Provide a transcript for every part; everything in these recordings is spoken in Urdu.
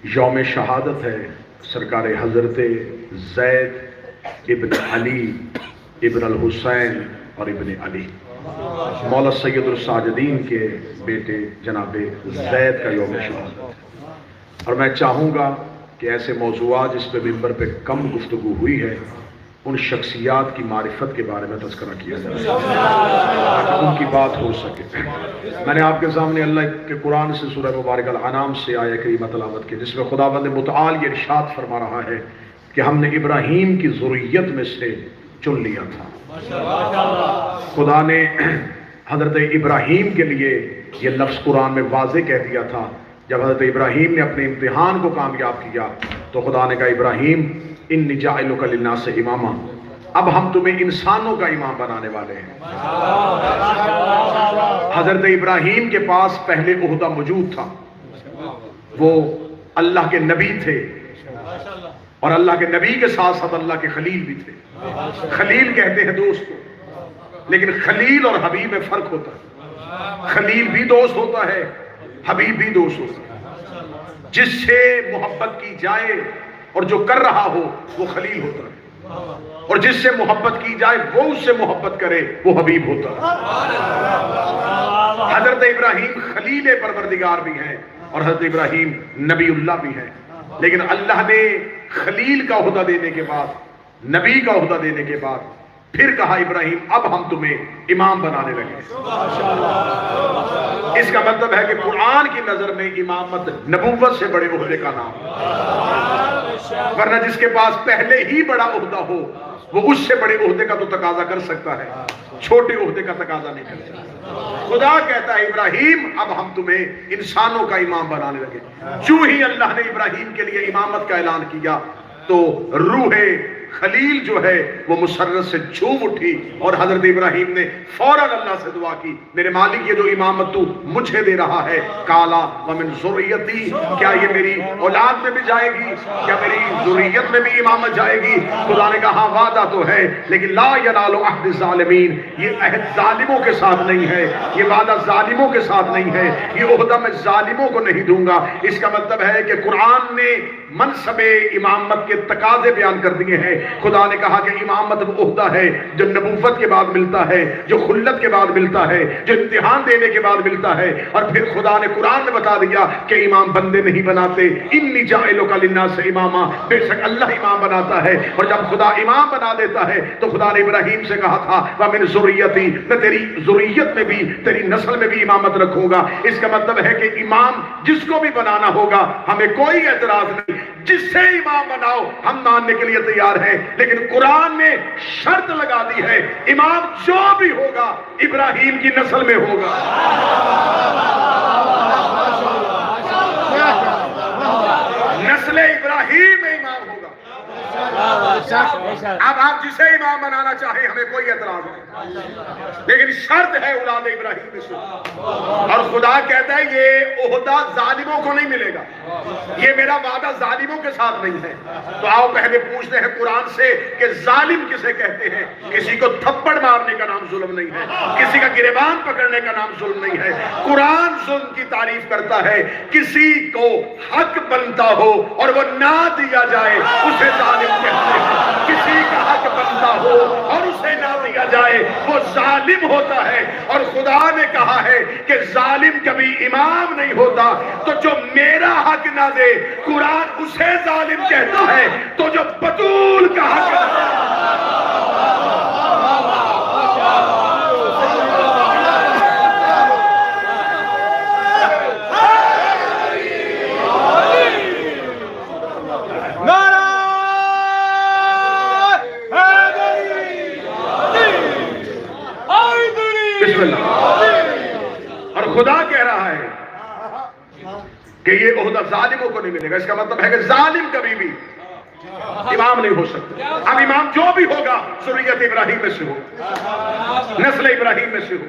یوم شہادت ہے سرکار حضرت زید ابن علی ابن الحسین اور ابن علی مولا سید الساجدین کے بیٹے جناب زید کا یوم شہادت، اور میں چاہوں گا کہ ایسے موضوعات جس پہ ممبر پہ کم گفتگو ہوئی ہے ان شخصیات کی معرفت کے بارے میں تذکرہ کیا جائے تاکہ ان کی بات ہو سکے۔ میں نے آپ کے سامنے اللہ کے قرآن سے سورہ مبارک الانعام سے آیہ کریمہ تلاوت کی، جس میں خداوند متعال یہ ارشاد فرما رہا ہے کہ ہم نے ابراہیم کی ذریت میں سے چن لیا تھا۔ خدا نے حضرت ابراہیم کے لیے یہ لفظ قرآن میں واضح کہہ دیا تھا۔ جب حضرت ابراہیم نے اپنے امتحان کو کامیاب کیا تو خدا نے کہا ابراہیم انی جاعلک للناس اماما، اب ہم تمہیں انسانوں کا امام بنانے والے ہیں۔ حضرت ابراہیم کے پاس پہلے عہدہ موجود تھا، وہ اللہ کے نبی تھے اور اللہ کے نبی کے ساتھ ساتھ اللہ کے خلیل بھی تھے۔ خلیل کہتے ہیں دوست کو، لیکن خلیل اور حبیب میں فرق ہوتا ہے۔ خلیل بھی دوست ہوتا ہے، حبیب بھی دوست ہوتا ہے۔ جس سے محبت کی جائے اور جو کر رہا ہو وہ خلیل ہوتا ہے، اور جس سے محبت کی جائے وہ اس سے محبت کرے وہ حبیب ہوتا ہے۔ حضرت ابراہیم خلیل پروردگار بھی ہیں اور حضرت ابراہیم نبی اللہ بھی ہیں، لیکن اللہ نے خلیل کا عہدہ دینے کے بعد، نبی کا عہدہ دینے کے بعد پھر کہا ابراہیم اب ہم تمہیں امام بنانے لگے۔ اس کا مطلب ہے کہ قرآن کی نظر میں امامت نبوت سے بڑے عہدے کا نام، ورنہ جس کے پاس پہلے ہی بڑا عہدہ ہو وہ اس سے بڑے عہدے کا تو تقاضا کر سکتا ہے، چھوٹے عہدے کا تقاضا نہیں کر سکتا۔ خدا کہتا ہے ابراہیم اب ہم تمہیں انسانوں کا امام بنانے لگے۔ جو ہی اللہ نے ابراہیم کے لیے امامت کا اعلان کیا تو روح خلیل جو ہے وہ مسرت سے جھوم اٹھی اور حضرت ابراہیم نے فوراً اللہ سے دعا کی، میرے مالک یہ جو امامت تو مجھے دے رہا ہے، کالا ومن ذریتی، کیا یہ میری اولاد میں بھی جائے گی، کیا میری ذریت میں بھی امامت جائے گی؟ خدا نے کہا وعدہ تو ہے لیکن لا ینال عہد الظالمین، یہ عہد ظالموں کے ساتھ نہیں ہے، یہ وعدہ ظالموں کے ساتھ نہیں ہے، یہ عہدہ میں ظالموں کو نہیں دوں گا۔ اس کا مطلب ہے کہ قرآن نے منصب امامت کے تقاضے بیان کر دیے ہیں۔ خدا نے کہا کہ امامت وہ عہدہ ہے جو نبوت کے بعد ملتا ہے، جو خلت کے بعد ملتا ہے، جو امتحان دینے کے بعد ملتا ہے، اور پھر خدا نے قرآن میں بتا دیا کہ امام بندے نہیں بناتے، انی جاعلک للناس اماما، بے شک اللہ امام بناتا ہے۔ اور جب خدا امام بنا دیتا ہے تو خدا نے ابراہیم سے کہا تھا ومن ذریتی، میں تیری ذریت میں بھی، تیری نسل میں بھی امامت رکھوں گا۔ اس کا مطلب ہے کہ امام جس کو بھی بنانا ہوگا ہمیں کوئی اعتراض نہیں، جس سے امام بناؤ ہم ماننے کے لیے تیار ہیں، لیکن قرآن نے شرط لگا دی ہے امام جو بھی ہوگا ابراہیم کی نسل میں ہوگا۔ نسل ابراہیم میں امام ہوگا۔ اب آپ جسے امام بنانا چاہیں ہمیں کوئی اعتراض نہیں، لیکن شرط ہے اولاد ابراہیم میں سے۔ اور خدا کہتا ہے یہ عہدہ ظالموں کو نہیں ملے گا، یہ میرا وعدہ ظالموں کے ساتھ نہیں ہے۔ تو آؤ پہلے پوچھتے ہیں قرآن سے کہ ظالم کسے کہتے ہیں؟ کسی کو تھپڑ مارنے کا نام ظلم نہیں ہے، کسی کا گریبان پکڑنے کا نام ظلم نہیں ہے۔ قرآن ظلم کی تعریف کرتا ہے کسی کو حق بنتا ہو اور وہ نہ دیا جائے اسے ظالم کہتے ہیں، کسی کا حق بنتا ہو اور اسے نہ دیا جائے وہ ظالم ہوتا ہے۔ اور خدا نے کہا ہے کہ ظالم کبھی امام نہیں ہوتا، تو جو میرا حق نہ دے قرآن اسے ظالم کہتا ہے، تو جو بطول کا حق بسم اللہ۔ اور خدا کہہ رہا ہے کہ یہ عہدہ ظالموں کو نہیں ملے گا۔ اس کا مطلب ہے کہ ظالم کبھی بھی امام نہیں ہو سکتا۔ اب امام جو بھی ہوگا ذریت ابراہیم میں سے ہو، نسل ابراہیم میں سے ہو۔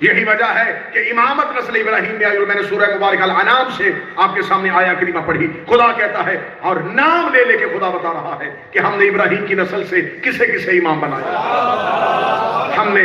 یہی وجہ ہے کہ امامت نسل ابراہیم میں آئی، اور میں نے سورہ مبارک الانعام سے آپ کے سامنے آیا کریمہ پڑھی۔ خدا کہتا ہے اور نام لے لے کے خدا بتا رہا ہے کہ ہم نے ابراہیم کی نسل سے کسے کسے امام بنایا۔ ہم نے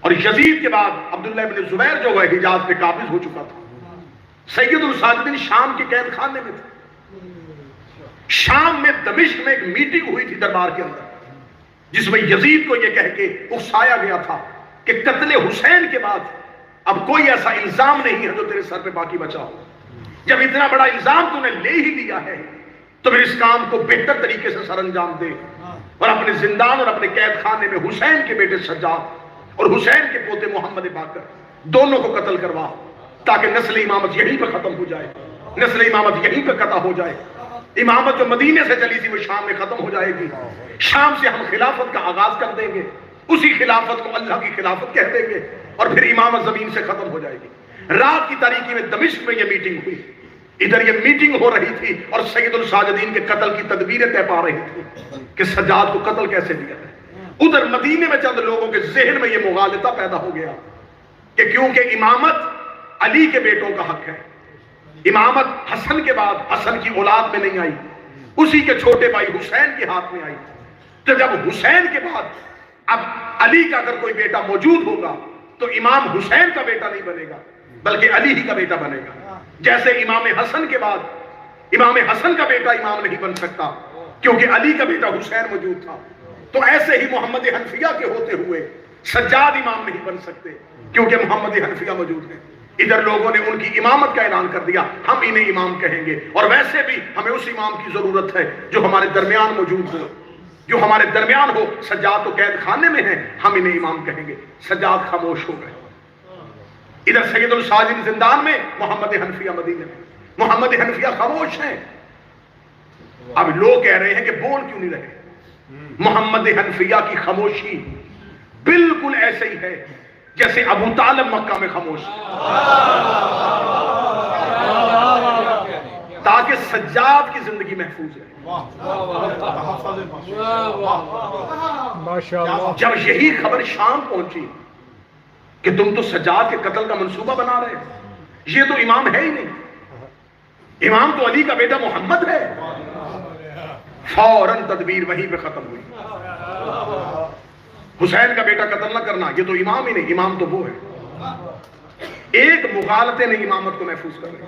اور یزید کے بعد عبداللہ ابن زبیر جو ہے حجاز پہ قابض ہو چکا تھا. سید الساجدین شام کے قید خانے میں تھے. شام میں دمشق میں ایک میٹنگ ہوئی تھی دربار کے اندر، جس میں یزید کو یہ کہہ کے اکسایا گیا تھا کہ قتل حسین کے بعد اب کوئی ایسا الزام نہیں ہے جو تیرے سر پہ باقی بچا ہو. جب اتنا بڑا الزام تو نے لے ہی لیا ہے تو پھر اس کام کو بہتر طریقے سے سر انجام دے اور اپنے زندان اور اپنے قید خانے میں حسین کے بیٹے سجاد اور حسین کے پوتے محمد باقر دونوں کو قتل کروا، تاکہ نسل امامت یہیں پہ ختم ہو جائے، نسل امامت یہیں پہ قطع ہو جائے. امامت جو مدینے سے چلی تھی وہ شام میں ختم ہو جائے گی. شام سے ہم خلافت کا آغاز کر دیں گے، اسی خلافت کو اللہ کی خلافت کہہ دیں گے اور پھر امامت زمین سے ختم ہو جائے گی. رات کی تاریکی میں دمشق میں یہ میٹنگ ہوئی. ادھر یہ میٹنگ ہو رہی تھی اور سید الساجدین کے قتل کی تدبیریں طے پا رہی تھی کہ سجاد کو قتل کیسے دیا جائے. ادھر مدینے میں چند لوگوں کے ذہن میں یہ مغالطہ پیدا ہو گیا کہ کیونکہ امامت علی کے بیٹوں کا حق ہے، امامت حسن کے بعد حسن کی اولاد میں نہیں آئی، اسی کے چھوٹے بھائی حسین کے ہاتھ میں آئی. تو جب حسین کے بعد اب علی کا اگر کوئی بیٹا موجود ہوگا تو امام حسین کا بیٹا نہیں بنے گا بلکہ علی ہی کا بیٹا بنے گا. جیسے امام حسن کے بعد امام حسن کا بیٹا امام نہیں بن سکتا کیونکہ علی کا بیٹا حسین موجود تھا، تو ایسے ہی محمد حنفیہ کے ہوتے ہوئے سجاد امام نہیں بن سکتے کیونکہ محمد حنفیہ موجود ہیں. ادھر لوگوں نے ان کی امامت کا اعلان کر دیا، ہم انہیں امام کہیں گے. اور ویسے بھی ہمیں اس امام کی ضرورت ہے جو ہمارے درمیان موجود ہو، جو ہمارے درمیان ہو. سجاد تو قید خانے میں ہیں، ہم انہیں امام کہیں گے. سجاد خاموش ہو گئے. ادھر سید الساجدین زندان میں، محمد حنفیہ مدینے میں. محمد حنفیہ خاموش ہیں. اب لوگ کہہ رہے ہیں کہ بول کیوں نہیں رہے. محمد حنفیہ کی خاموشی بالکل ایسے ہی ہے جیسے ابو طالب مکہ میں خاموش، تاکہ سجاد کی زندگی محفوظ ہے. جب یہی خبر شام پہنچی کہ تم تو سجاد کے قتل کا منصوبہ بنا رہے، یہ تو امام ہے ہی نہیں، امام تو علی کا بیٹا محمد ہے، فوراً تدبیر وہیں پہ ختم ہوئی. حسین کا بیٹا قتل نہ کرنا، یہ تو امام ہی نہیں، امام تو وہ ہے. ایک مغالطے نے امامت کو محفوظ کر رہی.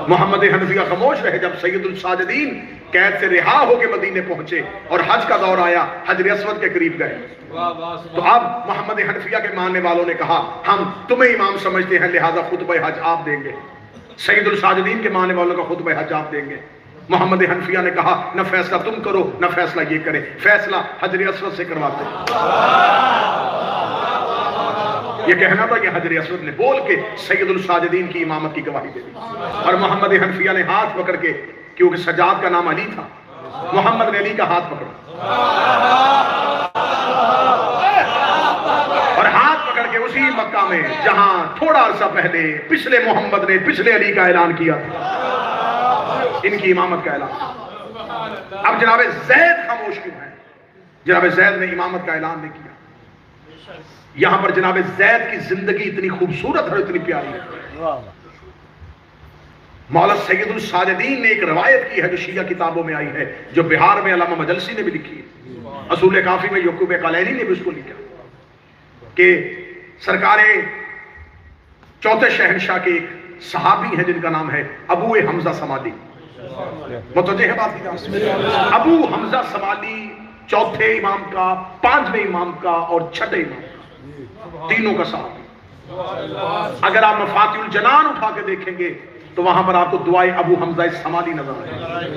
محمد حنفیہ خاموش رہے. جب سید الساجدین قید سے رہا ہو کے مدینے پہنچے اور حج کا دور آیا، حجر اسود کے قریب گئے، تو اب محمد حنفیہ کے ماننے والوں نے کہا ہم تمہیں امام سمجھتے ہیں لہذا خطبہ حج آپ دیں گے. سید الساجدین کے ماننے والوں کا خطبہ حج آپ دیں گے. محمد حنفیہ نے کہا نہ فیصلہ تم کرو نہ فیصلہ یہ کرے، فیصلہ حجر اسود سے کرواتے. یہ کہنا تھا کہ حجر اسود نے بول کے سید الساجدین کی امامت کی گواہی دے دی. اور محمد حنفیہ نے ہاتھ پکڑ کے، کیونکہ سجاد کا نام علی تھا، محمد نے علی کا ہاتھ پکڑا اور ہاتھ پکڑ کے اسی مکہ میں جہاں تھوڑا عرصہ پہلے پچھلے محمد نے پچھلے علی کا اعلان کیا تھا، ان کی امامت کا اعلان. اب جناب زید خاموش کیوں ہیں؟ جناب زید نے امامت کا اعلان نہیں کیا. یہاں پر جناب زید کی زندگی اتنی خوبصورت اور اتنی پیاری ہے. مولا سید الساجدین نے ایک روایت کی ہے جو شیعہ کتابوں میں آئی ہے، جو بہار میں علامہ مجلسی نے بھی لکھی ہے، اصول کافی میں یعقوب قلینی نے بھی اس کو لکھا کہ سرکار چوتھے شہنشاہ کے ایک صحابی ہیں جن کا نام ہے ابو حمزہ سمالی. متوجہ ہے بات کی؟ ابو حمزہ سمالی چوتھے امام کا، پانچویں امام کا اور چھٹے امام کا، تینوں کا صحابی. اگر آپ مفاتیح الجنان اٹھا کے دیکھیں گے تو وہاں پر آپ کو دعائے ابو حمزہ سمالی نظر آئے.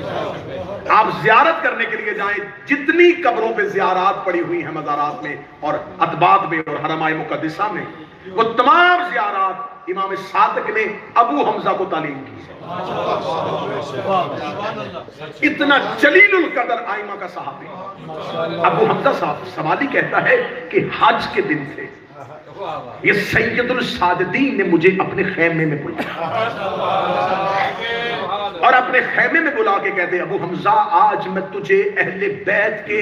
آپ زیارت کرنے کے لیے جائیں، جتنی قبروں پہ زیارات پڑی ہوئی ہیں مزارات میں اور اتباط میں اور حرمائے مقدسہ میں، وہ تمام زیارات امام صادق نے ابو حمزہ کو تعلیم کی. اتنا جلیل القدر آئمہ کا صحابی ابو حمزہ سمالی کہتا ہے کہ حج کے دن تھے، یہ سید الساجدین نے مجھے اپنے خیمے میں بلایا اور اپنے خیمے میں بلا کے کہتے ابو حمزہ آج میں تجھے اہل بیت کے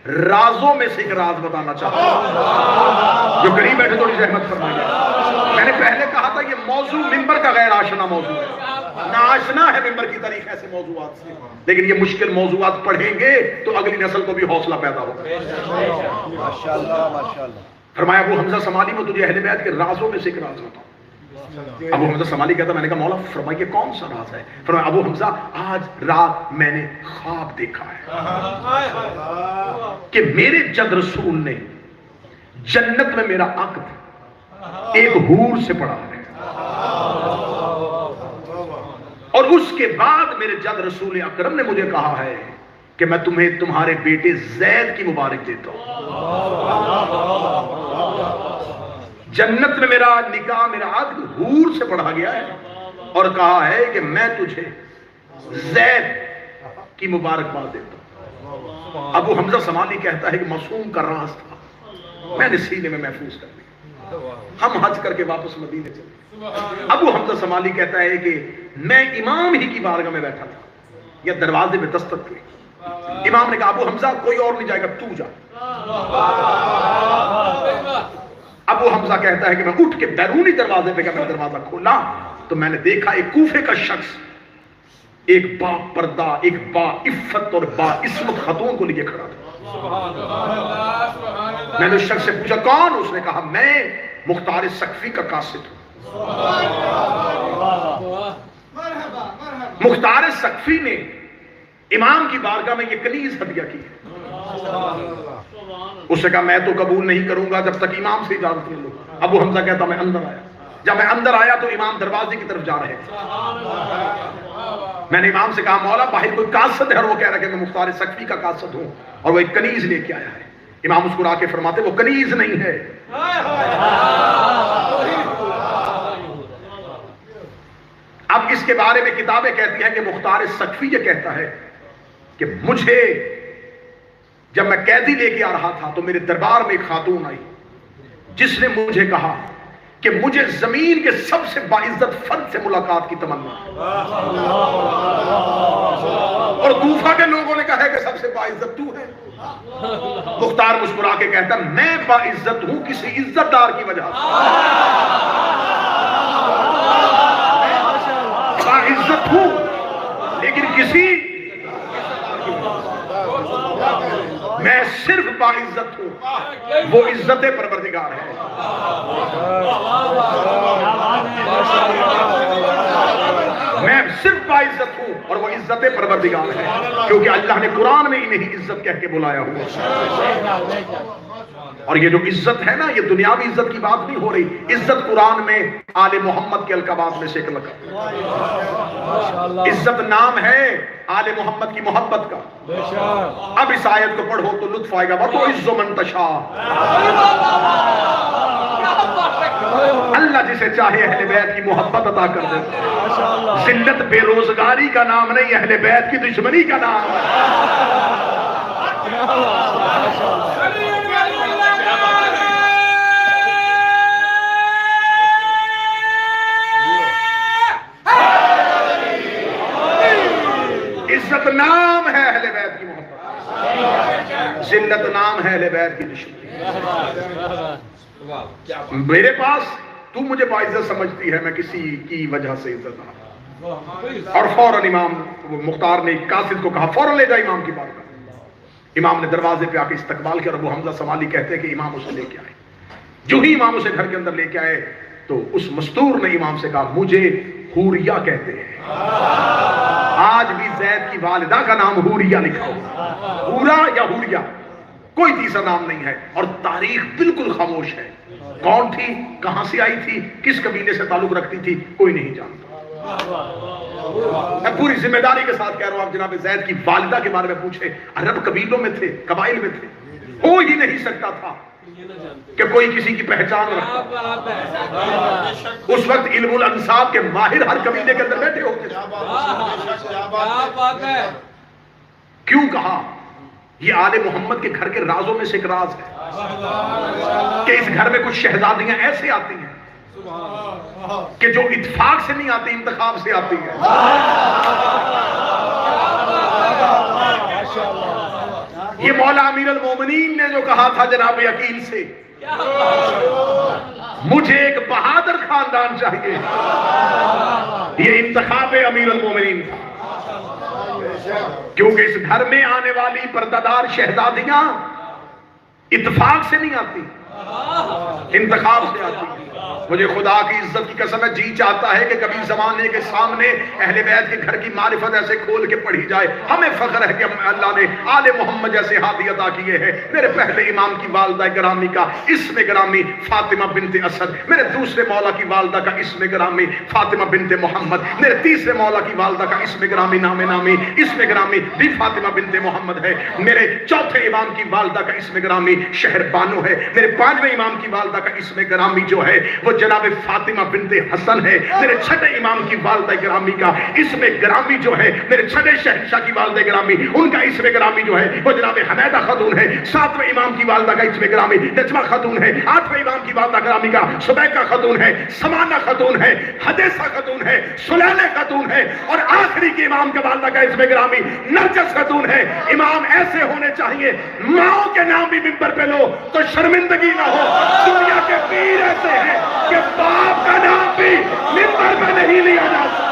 رازوں میں سے ایک راز بتانا چاہتا ہوں. جو قریب بیٹھے تھوڑی رحمت فرمائیے. میں نے پہلے کہا تھا یہ موضوع منبر کا غیر آشنا موضوع ہے، ناشنا ہے ممبر کی تاریخ ایسے موضوعات سے، لیکن یہ مشکل موضوعات پڑھیں گے تو اگلی نسل کو بھی حوصلہ پیدا ہوگا. فرمایا ابو حمزہ سمالی میں تجھے اہل بیت کے رازوں میں سے ایک راز بتاؤں. ابو حمزہ سمالی کہتا میں نے کہا مولا فرمائیے کون سا راز ہے؟ فرمایا ابو حمزہ آج رات میں نے خواب دیکھا ہے کہ میرے جد رسول نے جنت میں میرا عقد ایک حور سے پڑھا ہے، اور اس کے بعد میرے جد رسول اکرم نے مجھے کہا ہے کہ میں تمہیں تمہارے بیٹے زید کی مبارک دیتا ہوں. جنت میں میرا نکاح میرا عقد حور سے پڑھا گیا ہے اور کہا ہے کہ میں تجھے زید کی مبارکباد دیتا ہوں. ابو حمزہ سمالی کہتا ہے کہ معصوم کا راز تھا میں نے سینے میں محفوظ کر لیا. ہم حج کر کے واپس مدینے چلے. ابو حمزہ سمالی کہتا ہے کہ میں امام ہی کی بارگاہ میں بیٹھا تھا یا دروازے میں دستک ہوئی. امام نے کہا ابو حمزہ کوئی اور نہیں جائے گا تو جا. ابو حمزہ کہتا ہے کہ میں اٹھ کے بیرونی دروازے پہ میں دروازہ کھولا تو میں نے دیکھا ایک کوفے کا شخص ایک با پردہ ایک با عفت اور با عصمت خاتون کو لیے کھڑا تھا. میں نے اس شخص سے پوچھا کون؟ اس نے کہا میں مختار سقفی کا قاصد ہوں. مختار سقفی نے امام کی بارگاہ میں یہ کنیز ہدیہ کی ہے. اس نے کہا میں تو قبول نہیں کروں گا جب تک امام سے اجازت نہیں لوں. ابو حمزہ کہتا میں اندر آیا. جب میں اندر آیا تو امام دروازے کی طرف جا رہے تھے. میں نے امام سے کہا مولا باہر کوئی قاصد ہے؟ اور وہ کہہ رہا کہ میں مختار سقفی کا قاصد ہوں اور وہ ایک کنیز لے کے آیا ہے. امام مسکرا کے فرماتے وہ کنیز نہیں ہے، اب اس کے بارے میں کتابیں کہتی ہیں کہ مختار سقفی یہ کہتا ہے کہ مجھے جب میں قیدی لے کے آ رہا تھا تو میرے دربار میں ایک خاتون آئی جس نے مجھے کہا کہ مجھے زمین کے سب سے باعزت فرد سے ملاقات کی تمنا ہے، اور کوفہ کے لوگوں نے کہا ہے کہ سب سے باعزت تو ہے. مختار مسکرا کے کہتا میں باعزت ہوں کسی عزت دار کی وجہ سے، باعزت ہوں لیکن کسی میں صرف باعزت ہوں وہ عزت پروردگار ہے. میں صرف باعزت ہوں اور وہ عزت پروردگار ہے کیونکہ اللہ نے قرآن میں انہیں عزت کہہ کے بلایا ہوا. اور یہ جو عزت ہے نا یہ دنیاوی عزت کی بات نہیں ہو رہی. عزت قرآن میں آل محمد کے القابات میں سے ایک لقب. عزت نام ہے آل محمد کی محبت کا. اب اس آیت کو پڑھو تو لطف آئے گا. وَتُعِزُّ مَن تَشَاءُ، اللہ جسے چاہے اہل بیت کی محبت عطا کر دیتا. ذلت بے روزگاری کا نام نہیں، اہل بیت کی دشمنی کا نام ہے. عزت نام ہے اہل بیت کی محبت، ذلت نام ہے اہل بیت کی دشمنی. میرے پاس تو مجھے باعزت سمجھتی ہے، میں کسی کی وجہ سے عزت دار. اور فوراً امام مختار نے قاصد کو کہا فوراً لے جا امام کی بارگاہ. امام نے دروازے پہ آ کے استقبال کیا. ابو حمزہ سمالی کہتے ہیں کہ امام اسے لے کے آئے. جو ہی امام اسے گھر کے اندر لے کے آئے تو اس مستور نے امام سے کہا مجھے حوریہ کہتے ہیں. آج بھی زید کی والدہ کا نام حوریہ لکھا ہو. حورا یا حوریہ کوئی تیسرا نام نہیں ہے. اور تاریخ بالکل خاموش ہے. کون تھی، کہاں سے آئی تھی، کس قبیلے سے تعلق رکھتی تھی، کوئی نہیں جانتا. میں پوری ذمہ داری کے ساتھ کہہ رہا ہوں آپ جناب زید کی والدہ کے بارے میں پوچھیں. عرب قبیلوں میں تھے، قبائل میں تھے. ہو ہی نہیں سکتا تھا کہ کوئی کسی کی پہچان رکھتا. اس وقت علم الانساب کے ماہر ہر قبیلے کے اندر بیٹھے ہوتے تھے. کیوں کہا یہ آل محمد کے گھر کے رازوں میں سے ایک راز ہے کہ اس گھر میں کچھ شہزادیاں ایسے آتی ہیں کہ جو اتفاق سے نہیں آتی، انتخاب سے آتی ہیں. یہ مولا امیر المومنین نے جو کہا تھا جناب عقیل سے مجھے ایک بہادر خاندان چاہیے، یہ انتخاب امیر المومنین تھا. کیونکہ اس گھر میں آنے والی پردہ دار شہزادیاں اتفاق سے نہیں آتی، انتخاب سے آتی ہے۔ مجھے خدا کی عزت کی قسم ہے، جی چاہتا ہے کہ کبھی زمانے کے سامنے اہل بیت کے گھر کی معرفت ایسے کھول کے پڑھی جائے۔ ہمیں فخر ہے کہ اللہ نے آل محمد جیسے ہادی عطا کیے ہیں۔ میرے پہلے امام کی والدہ گرامی کا اسم گرامی فاطمہ بنت اسد، میرے دوسرے مولا کی والدہ کا اسم گرامی فاطمہ بنت محمد، میرے تیسرے مولا کی والدہ کا اسم گرامی نامی اسم گرامی بھی فاطمہ بنت محمد ہے، میرے چوتھے امام کی والدہ کا اسم گرامی شہر بانو ہے، میرے پانچویں امام کی والدہ کا اسم گرامی جو ہے وہ جناب فاطمہ بنت حسن ہے، میرے چھٹے امام کی والدہ گرامی کا اسم گرامی جو ہے، میرے چھٹے شہنشاہ کی والدہ گرامی ان کا اسم گرامی جو ہے وہ جناب حمیدہ خاتون ہے، ساتویں امام کی والدہ کا اسم گرامی نجمہ خاتون ہے، آٹھویں امام کی والدہ گرامی کا سبیکہ خاتون ہے، سمانہ خاتون ہے، حدیثہ خاتون ہے، سلیلہ خاتون ہے، اور آخری کی امام کے والدہ کا اسم گرامی نرجس خاتون ہے۔ امام ایسے ہونے چاہیے، ماؤں کے نام بھی ممبر پہ لو تو شرمندگی نہ ہو۔ دنیا کے پیر ایسے ہیں کہ باپ کا نام بھی ممبر پہ نہیں لیا جا سکتا۔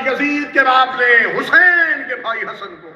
یزید کے باپ نے حسین کے بھائی حسن کو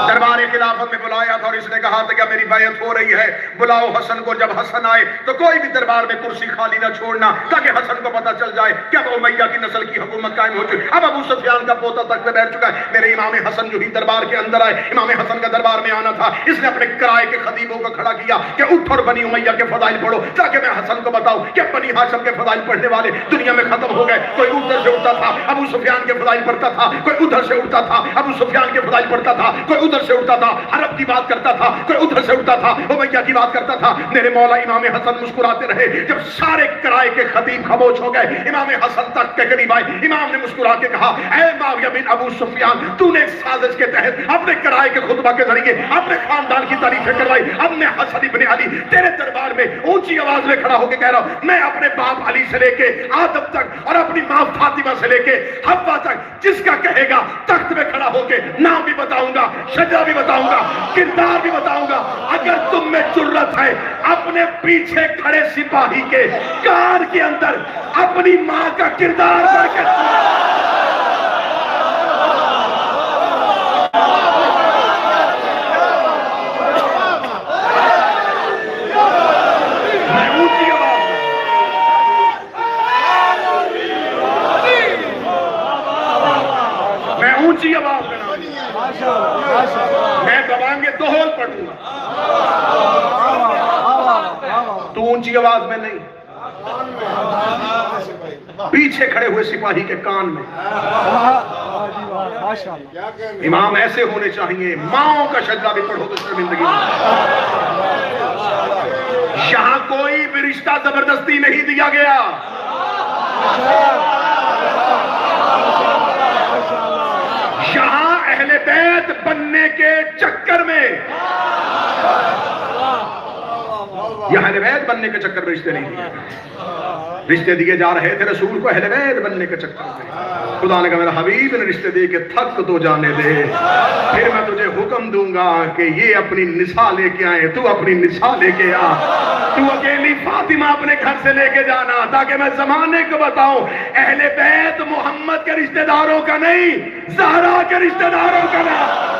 دربار خلافت میں بلایا تھا اور اس نے کہا تھا کہ میری بیعت ہو رہی ہے، بلاؤ حسن کو۔ جب حسن آئے تو کوئی بھی دربار میں کرسی خالی نہ چھوڑنا تاکہ حسن کو پتا چل جائے کہ اب امیہ کی نسل کی حکومت قائم ہو چکی، اب ابو سفیان کا پوتا تخت پہ بیٹھ چکا ہے۔ میرے امام حسن جو ہی دربار کے اندر آئے، امام حسن کا دربار میں آنا تھا، اس نے اپنے کرائے کے خطیبوں کو کھڑا کیا کہ اٹھ اور بنی امیہ کے فضائل پڑھو تاکہ میں حسن کو بتاؤں کہ بنی ہاشم کے فضائل پڑھنے والے دنیا میں ختم ہو گئے۔ کوئی ادھر سے اٹھتا تھا ابو سفیان کے فضائل پڑھتا تھا، کوئی ادھر سے اٹھتا تھا ابو سفیان کے فضائل پڑھتا تھا، کوئی ادھر سے اٹھتا تھا عرب کی بات کرتا تھا، کوئی ادھر سے اٹھتا تھا امیہ کی بات کرتا تھا۔ میرے مولا امام حسن مسکراتے رہے۔ جب سارے کرائے کے خطیب خاموش ہو گئے، امام حسن تک کے قریب آئے، امام نے مسکرا کے کہا، اے معاویہ بن ابو سفیان، تو نے ایک سازش کے تحت اپنے کرائے کے خطبہ کے ذریعے اپنے خاندان کی تعریفیں کروائی۔ اب میں حسن ابن علی تیرے دربار میں اونچی آواز میں کھڑا ہو کے کہہ رہا ہوں، میں اپنے باپ علی سے لے کے آدم تک اور اپنی ماں فاطمہ سے لے کے حوا تک جس کا کہے گا تخت میں کھڑا ہو کے نام بھی بتاؤں گا، شجرہ بھی بتاؤں گا، کردار بھی بتاؤں گا۔ اگر تم میں جرت ہے اپنے پیچھے کھڑے سپاہی کے کان کے اندر اپنی ماں کا کردار پڑھ کے میں اونچی آواز میں میں گوانگے دوہل پڑھوں گا، تو اونچی آواز میں نہیں، پیچھے کھڑے ہوئے سپاہی کے کان میں۔ امام ایسے ہونے چاہیے، ماؤں کا شجرہ بھی پڑھو تو شرمندگی یہاں کوئی بھی رشتہ زبردستی نہیں دیا گیا۔ یہاں اہل بیت بننے کے چکر میں، یہاں اہل بیت بننے کے چکر میں رشتے نہیں دیے گئے، رشتے دیے جا رہے تھے رسول کو اہل بیت بننے کے چکر میں۔ خدا نے کہا میرا حبیب نے رشتے دے کے تھک تو جانے دے، پھر میں تجھے حکم دوں گا کہ یہ اپنی نساء لے کے آئے، تو اپنی نساء لے کے آ، تو اکیلی فاطمہ اپنے گھر سے لے کے جانا تاکہ میں زمانے کو بتاؤں اہل بیت محمد کے رشتہ داروں کا نہیں، زہرا کے رشتہ داروں کا نام۔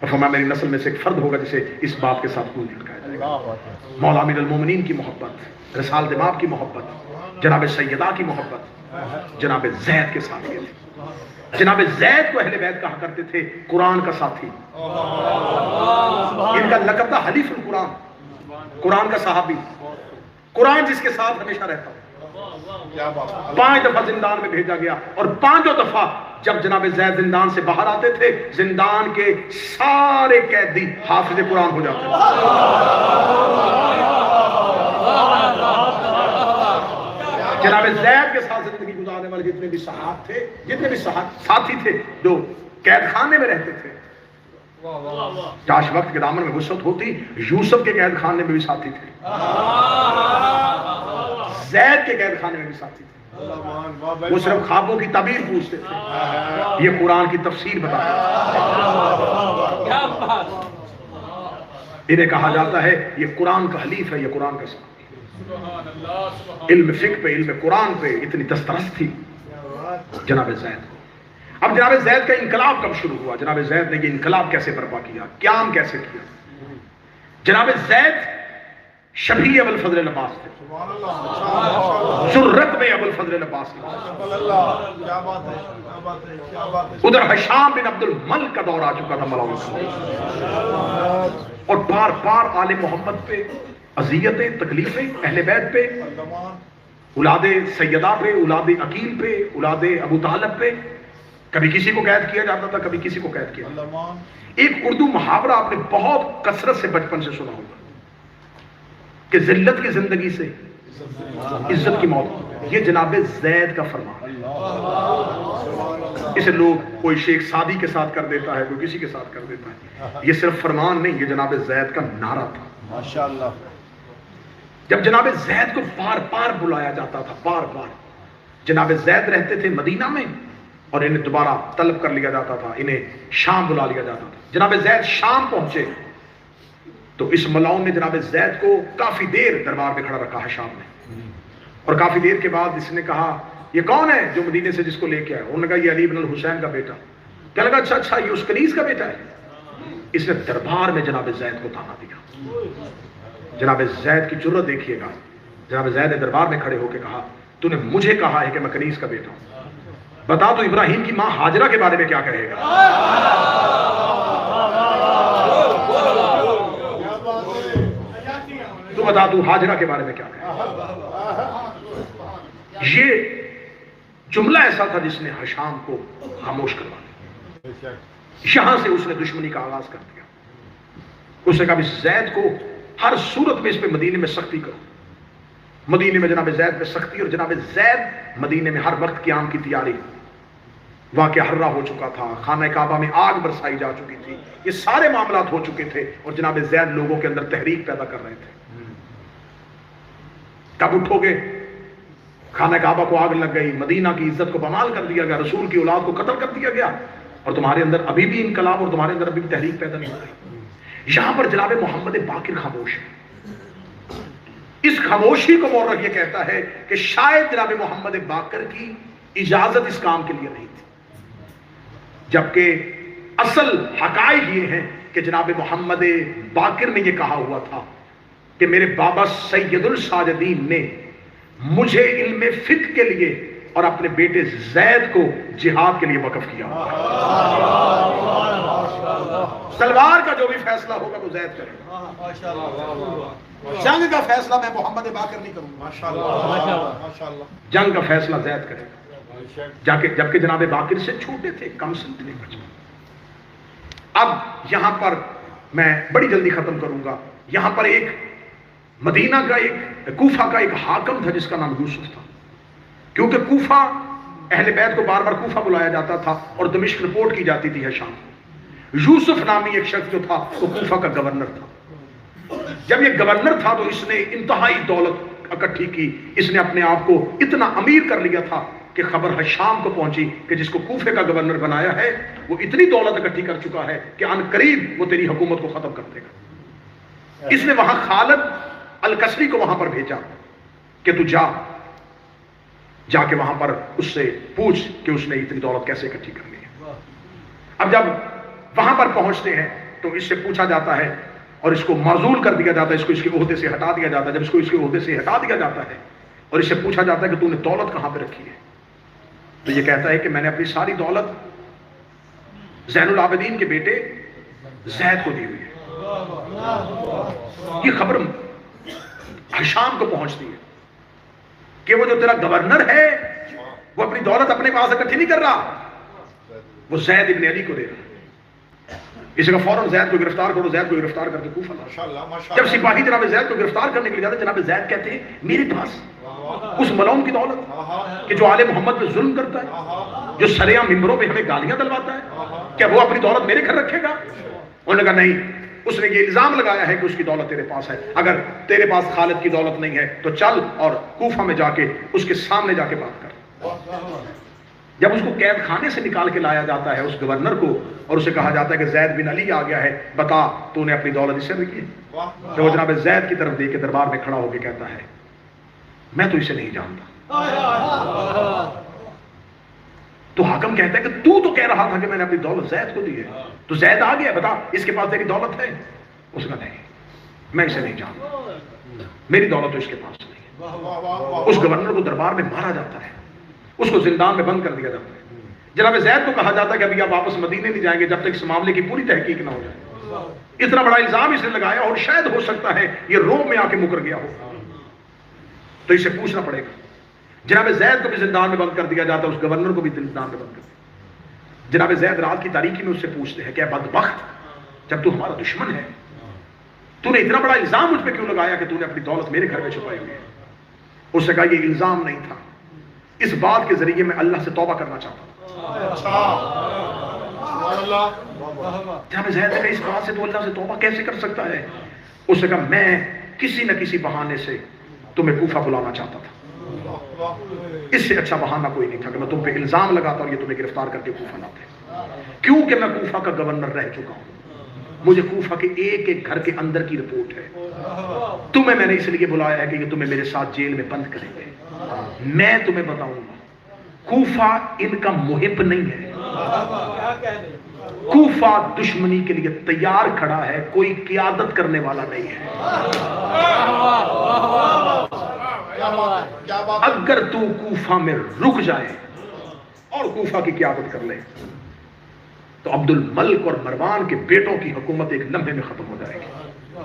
اور فرمایا میری نسل میں سے ایک فرد ہوگا جسے اس باپ کے ساتھ خون لٹکایا جائے گا۔ مولا امیر المومنین کی محبت، رسالت امام کی محبت، جناب سیدہ کی محبت جناب زید کے ساتھ یہ تھی۔ جناب زید کو اہل بیت کہا کرتے تھے قرآن کا ساتھی، ان کا لقب تھا حلیف القرآن، قرآن کا صحابی، قرآن جس کے ساتھ ہمیشہ رہتا۔ 5 دفعہ زندان میں بھیجا گیا، اور 5 دفعہ جب جناب زید زندان سے باہر آتے تھے زندان کے سارے قیدی حافظ قرآن ہو جاتے تھے۔ جناب زید کے ساتھ زندگی گزارنے والے جتنے بھی صحابہ تھے، جتنے بھی ساتھی تھے جو قید خانے میں رہتے تھے، کاش وقت کے دامن میں وسعت ہوتی، یوسف کے قید خانے میں بھی ساتھی تھے، زید کے قید خانے میں بھی ساتھی تھے۔ وہ صرف خوابوں کی تعبیر پوچھتے تھے، یہ قرآن کی تفسیر بتاتے تھے۔ انہیں کہا جاتا ہے یہ قرآن کا حلیف ہے، یہ قرآن کا صحابی۔ علم فقہ پہ، علم قرآن پہ اتنی دسترس تھی جناب زید کو۔ اب جناب زید کا انقلاب کب شروع ہوا؟ جناب زید نے یہ انقلاب کیسے برپا کیا، قیام کیسے کیا؟ جناب زید شبیہ ابو الفضل العباس تھے، ذرت میں ابو الفضل العباس تھے۔ ادھر حشام بن عبد الملک کا دور آ چکا تھا مولانا، اور بار بار آل محمد پہ اذیتیں، تکلیفیں، اہل بیت پہ، اولاد سیدہ پہ، اولاد عقیل پہ، اولاد ابو طالب پہ، کبھی کسی کو قید کیا جاتا تھا، کبھی کسی کو قید کیا۔ ایک اردو محاورہ آپ نے بہت کثرت سے بچپن سے سنا ہوگا کہ ذلت کی زندگی سے عزت کی موت، یہ جناب زید کا فرمان۔ اسے لوگ کوئی شیخ سعدی کے ساتھ کر دیتا ہے، کوئی کسی کے ساتھ کر دیتا ہے، یہ صرف فرمان نہیں، یہ جناب زید کا نعرہ تھا۔ ماشاءاللہ۔ جب جناب زید کو بار بار بلایا جاتا تھا، بار بار، جناب زید رہتے تھے مدینہ میں اور انہیں دوبارہ طلب کر لیا جاتا تھا، انہیں شام بلا لیا جاتا تھا۔ جناب زید شام پہنچے تو اس ملعون نے جناب زید کو کافی دیر دربار میں کھڑا رکھا ہے شام میں، اور کافی دیر کے بعد اس نے کہا یہ کون ہے جو مدینے سے جس کو لے کے آئے؟ انہوں نے کہا یہ علی بن الحسین کا بیٹا۔ کہنے لگا اچھا اچھا یہ اس کنیز کا بیٹا ہے۔ اس نے دربار میں جناب زید کو تانا دیا۔ جناب زید کی جرأت دیکھیے گا، جناب زید نے دربار میں کھڑے ہو کے کہا تو نے مجھے کہا ہے کہ میں کنیز کا بیٹا ہوں، بتا تو ابراہیم کی ماں ہاجرہ کے بارے میں کیا کہے گا؟ تو بتا تو ہاجرہ کے بارے میں کیا کہے گا؟ یہ جملہ ایسا تھا جس نے حشام کو خاموش کروا دیا۔ یہاں سے اس نے دشمنی کا آغاز کر دیا۔ اس نے کہا زید کو ہر صورت میں اس پہ مدینے میں سختی کرو۔ مدینے میں جناب زید میں سختی، اور جناب زید مدینے میں ہر وقت قیام کی تیاری۔ واقعہ حرہ ہو چکا تھا، خانہ کعبہ میں آگ برسائی جا چکی تھی، یہ سارے معاملات ہو چکے تھے، اور جناب زید لوگوں کے اندر تحریک پیدا کر رہے تھے۔ کب اٹھو گے؟ خانہ کعبہ کو آگ لگ گئی، مدینہ کی عزت کو بمال کر دیا گیا، رسول کی اولاد کو قتل کر دیا گیا، اور تمہارے اندر ابھی بھی انقلاب اور تمہارے اندر ابھی بھی تحریک پیدا نہیں ہو رہی۔ یہاں پر جناب محمد باقر خاموش ہے۔ اس خاموشی کو مورخ یہ کہتا ہے کہ شاید جناب محمد باقر کی اجازت اس کام کے لیے نہیں تھی، جبکہ اصل حقائق یہ ہیں کہ جناب محمد باقر نے یہ کہا ہوا تھا کہ میرے بابا سید الساجدین نے مجھے علم فقہ کے لیے اور اپنے بیٹے زید کو جہاد کے لیے وقف کیا۔ تلوار کا جو بھی فیصلہ ہوگا وہ زید کرے گا، جنگ کا فیصلہ میں محمد باقر نہیں کروں گا، جنگ کا فیصلہ زید کرے گا، جبکہ جناب باقر سے چھوٹے تھے، کم سن تھے۔ اب یہاں پر میں بڑی جلدی ختم کروں گا۔ یہاں پر ایک مدینہ کا، ایک کوفہ کا ایک حاکم تھا جس کا نام یوسف تھا، کیونکہ کوفہ اہل بیت کو بار بار کوفہ بلایا جاتا تھا اور دمشق رپورٹ کی جاتی تھی ہے شام۔ یوسف نامی ایک شخص جو تھا وہ کوفہ کا گورنر تھا۔ جب یہ گورنر تھا تو اس نے انتہائی دولت اکٹھی کی، اس نے اپنے آپ کو اتنا امیر کر لیا تھا کہ خبر ہے شام کو پہنچی کہ جس کو کوفے کا گورنر بنایا ہے وہ اتنی دولت اکٹھی کر چکا ہے کہ ان قریب وہ تیری حکومت کو ختم کر دے گا۔ اس نے وہاں خالد الکسری کو وہاں پر بھیجا کہ تو جا کے وہاں پر اس سے پوچھ کہ اس نے اتنی دولت کیسے اکٹھی کر لی ہے۔ اب جب وہاں پر پہنچتے ہیں تو اس سے پوچھا جاتا ہے اور اس کو معزول کر دیا جاتا ہے، اس کو اس کے عہدے سے ہٹا دیا جاتا ہے. جب اس کو اس کے عہدے سے ہٹا دیا جاتا ہے اور اس سے پوچھا جاتا ہے کہ تو نے دولت کہاں پہ رکھی ہے، تو یہ کہتا ہے کہ میں نے اپنی ساری دولت زین العابدین کے بیٹے زید کو دی ہوئی ہے. یہ خبر ہشام کو پہنچتی ہے کہ وہ جو تیرا گورنر ہے وہ اپنی دولت اپنے پاس اکٹھی نہیں کر رہا، وہ زید ابن علی کو دے رہا. اسی کا فوراً زید کو گرفتار کرو، زید کو گرفتار کر کے کوفہ لاؤ. جب سپاہی جناب زید کو گرفتار کرنے کے لیے جاتے، جناب زید کہتے ہیں میرے پاس اس ملعون کی دولت کہ جو آل محمد پہ ظلم کرتا ہے، جو سریعام ممبروں پہ ہمیں گالیاں دلواتا ہے، کیا وہ اپنی دولت میرے گھر رکھے گا؟ انہوں نے کہا نہیں، اس نے یہ الزام لگایا ہے کہ اس کی دولت تیرے پاس ہے. اگر تیرے پاس خالد کی دولت نہیں ہے تو چل اور کوفہ میں جا کے اس کے سامنے جا کے بات کر. جب اس کو قید خانے سے نکال کے لایا جاتا ہے اس گورنر کو اور اسے کہا جاتا ہے کہ زید بن علی آ گیا ہے، بتا تو نے اپنی دولت اس سے رکھی ہے، تو وہ جناب زید کی طرف دیکھ کے دربار میں کھڑا ہو کے کہتا ہے میں تو اسے نہیں جانتا. تو حاکم کہتا ہے کہ تو کہہ رہا تھا کہ میں نے اپنی دولت زید کو دی ہے، تو زید آ گیا، بتا اس کے پاس تیری دولت ہے؟ اس کا نہیں، میں اسے نہیں جانتا، میری دولت تو اس کے پاس نہیں ہے. اس گورنر کو دربار میں مارا جاتا ہے، اس کو زندان میں بند کر دیا جاتا ہے. جناب زید کو کہا جاتا ہے کہ ابھی آپ واپس مدینے نہیں جائیں گے جب تک اس معاملے کی پوری تحقیق نہ ہو جائے. اتنا بڑا الزام اس نے لگایا اور شاید ہو سکتا ہے یہ روم میں آ کے مکر گیا ہو، تو اسے پوچھنا پڑے گا. جناب زید کو بھی زندان میں بند کر دیا جاتا ہے، اس گورنر کو بھی زندان میں بند کر دیا. جناب زید رات کی تاریکی میں اس سے پوچھتے ہیں کہ اے بدبخت، جب تو ہمارا دشمن ہے تو نے اتنا بڑا الزام مجھ پہ کیوں لگایا کہ تو نے اپنی دولت میرے گھر میں چھپائی ہوئی ہے؟ اس نے کہا یہ الزام نہیں تھا، اس بات کے ذریعے میں اللہ سے توبہ کرنا چاہتا ہوں. جناب زید نے کہا اس بات سے تو اللہ سے توبہ کیسے کر سکتا ہے؟ اس نے کہا میں کسی نہ کسی بہانے سے تمہیں کوفہ بلانا چاہتا تھا، اس سے اچھا بہانہ کوئی نہیں تھا کہ میں تم پہ الزام لگاتا اور یہ تمہیں گرفتار کر کے کوفہ لاتے. کیونکہ میں کوفہ کا گورنر رہ چکا ہوں، مجھے کوفہ کے ایک ایک گھر کے اندر کی رپورٹ ہے. تمہیں میں نے اس لیے بلایا ہے کہ یہ تمہیں میرے ساتھ جیل میں بند کریں گے. میں تمہیں بتاؤں گا کوفہ ان کا محب نہیں ہے، کوفہ دشمنی کے لیے تیار کھڑا ہے، کوئی قیادت کرنے والا نہیں ہے. اگر تو کوفہ میں رک جائے اور کوفہ کی قیادت کر لے تو عبد الملک اور مروان کے بیٹوں کی حکومت ایک لمحے میں ختم ہو جائے گی.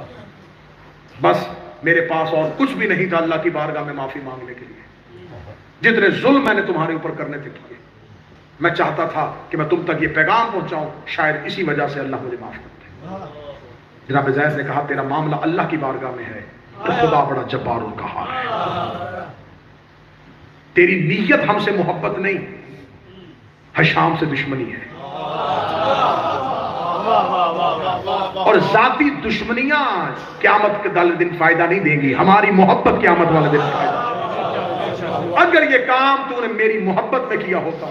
بس میرے پاس اور کچھ بھی نہیں تھا اللہ کی بارگاہ میں معافی مانگنے کے لیے. جتنے ظلم میں نے تمہارے اوپر کرنے تھے کیے، میں چاہتا تھا کہ میں تم تک یہ پیغام پہنچاؤں، شاید اسی وجہ سے اللہ مجھے معاف کر دے. جناب زید نے کہا تیرا معاملہ اللہ کی بارگاہ میں ہے تو خدا بڑا جبار القہار ہے. تیری نیت ہم سے محبت نہیں، ہشام سے دشمنی ہے، اور ذاتی دشمنیاں قیامت کے دن فائدہ نہیں دیں گی، ہماری محبت قیامت والے دن فائدہ. اگر یہ کام تو نے میری محبت میں کیا ہوتا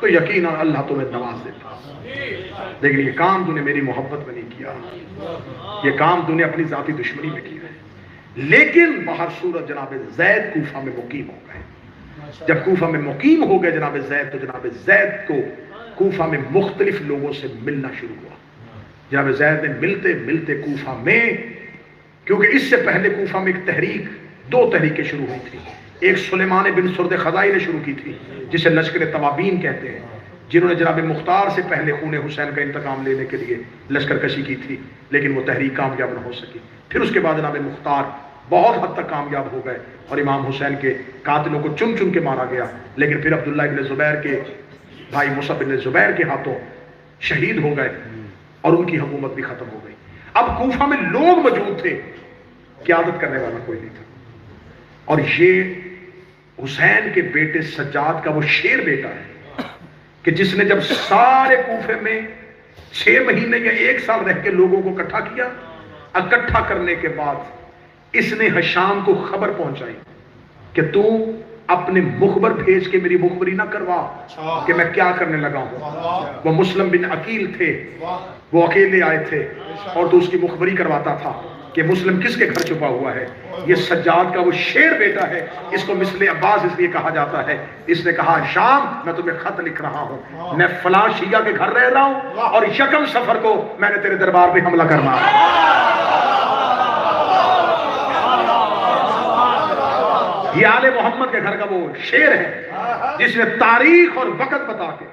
تو یقیناً اللہ تمہیں نواز دیتا، لیکن یہ کام تو نے میری محبت میں نہیں کیا، یہ کام تو نے اپنی ذاتی دشمنی میں کیا ہے. لیکن باہر صورت جناب زید کوفہ میں مقیم ہو گئے. جب کوفہ میں مقیم ہو گئے جناب زید، تو جناب زید کو کوفہ میں مختلف لوگوں سے ملنا شروع ہوا. جناب زید نے ملتے ملتے کوفہ میں، کیونکہ اس سے پہلے کوفہ میں ایک تحریک، دو تحریکیں شروع ہوئی تھی. ایک سلیمان بن سرد خزائی نے شروع کی تھی جسے لشکر توابین کہتے ہیں، جنہوں نے جناب مختار سے پہلے خون حسین کا انتقام لینے کے لیے لشکر کشی کی تھی، لیکن وہ تحریک کامیاب نہ ہو سکی. پھر اس کے بعد جناب مختار بہت حد تک کامیاب ہو گئے اور امام حسین کے قاتلوں کو چن چن کے مارا گیا. لیکن پھر عبداللہ ابن زبیر کے بھائی مصعب بن زبیر کے ہاتھوں شہید ہو گئے اور ان کی حکومت بھی ختم ہو گئی. اب کوفہ میں لوگ موجود تھے، قیادت کرنے والا کوئی نہیں تھا. اور یہ حسین کے بیٹے سجاد کا وہ شیر بیٹا ہے کہ جس نے جب سارے کوفے میں 6 مہینے یا 1 سال رہ کے لوگوں کو اکٹھا کیا، اکٹھا کرنے کے بعد اس نے ہشام کو خبر پہنچائی کہ تو اپنے مخبر بھیج کے میری مخبری نہ کروا کہ میں کیا کرنے لگا ہوں. وہ مسلم بن عقیل تھے، وہ اکیلے آئے تھے اور تو اس کی مخبری کرواتا تھا. کہ مسلم کس کے گھر چھپا ہوا ہے؟ یہ سجاد کا وہ شیر بیٹا ہے، اس کو مثل عباس اس لیے کہا جاتا ہے۔ اس نے کہا شام میں تمہیں خط لکھ رہا ہوں، میں فلاں شیعہ کے گھر رہ رہا ہوں اور یکم سفر کو میں نے تیرے دربار پہ حملہ کرنا ہے۔ یہ آل محمد کے گھر کا وہ شیر ہے جس نے تاریخ اور وقت بتا کے،